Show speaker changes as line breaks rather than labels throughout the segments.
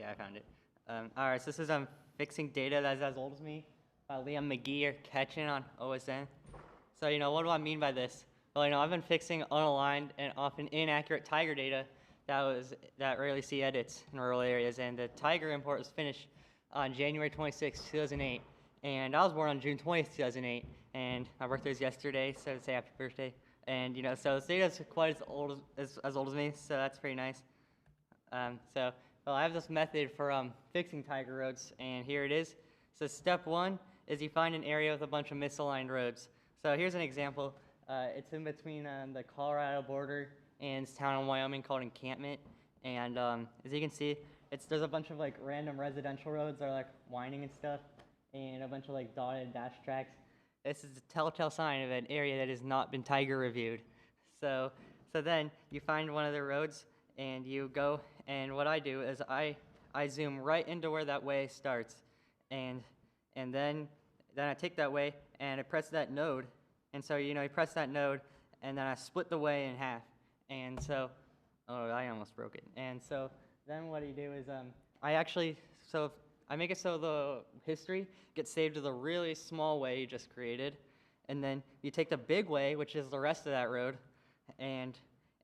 Yeah, I found it. All right, so this is fixing data that's as old as me by Liam McGee or catching on OSN. So what do I mean by this? Well, I've been fixing unaligned and often inaccurate Tiger data that rarely see edits in rural areas, and the Tiger import was finished on January 26, 2008, and I was born on June 20th, 2008, and my birthday was yesterday, so to say happy birthday. And so this data is quite as old as me, so that's pretty nice. Well, I have this method for fixing Tiger roads, and here it is. So step one is you find an area with a bunch of misaligned roads. So here's an example. It's in between the Colorado border and this town in Wyoming called Encampment. And as you can see, there's a bunch of like random residential roads that are like winding and stuff, and a bunch of like dotted dash tracks. This is a telltale sign of an area that has not been Tiger reviewed. So then you find one of the roads and you go, and what I do is I zoom right into where that way starts, and then I take that way and I press that node, and so you press that node, and then I split the way in half, and so I almost broke it, and so then what you do is I make it so the history gets saved to the really small way you just created, and then you take the big way, which is the rest of that road, and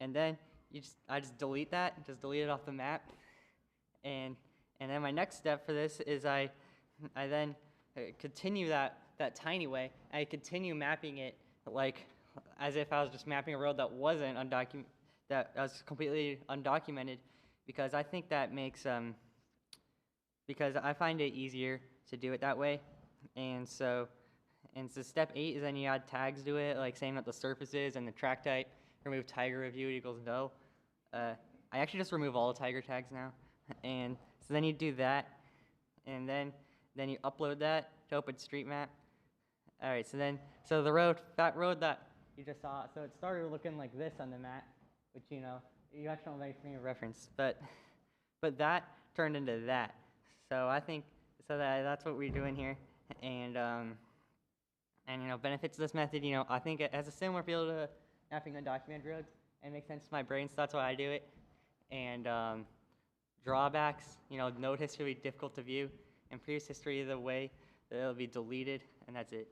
then I just delete that, just delete it off the map, and then my next step for this is I then continue that tiny way. I continue mapping it like as if I was just mapping a road that wasn't that was completely undocumented, because I think that makes because I find it easier to do it that way, and so step 8 is then you add tags to it, like saying what the surface is and the track type. Remove Tiger reviewed equals no. I actually just remove all the Tiger tags now, and so then you do that, and then you upload that to OpenStreetMap. All right, so that road that you just saw, so it started looking like this on the map, which you actually don't make me a reference, but that turned into that. So I think that's what we're doing here, and benefits of this method. I think it has a similar feel to mapping undocumented roads, and it makes sense to my brain, so that's why I do it. And drawbacks, node history will be difficult to view, and previous history the way that it'll be deleted, and that's it.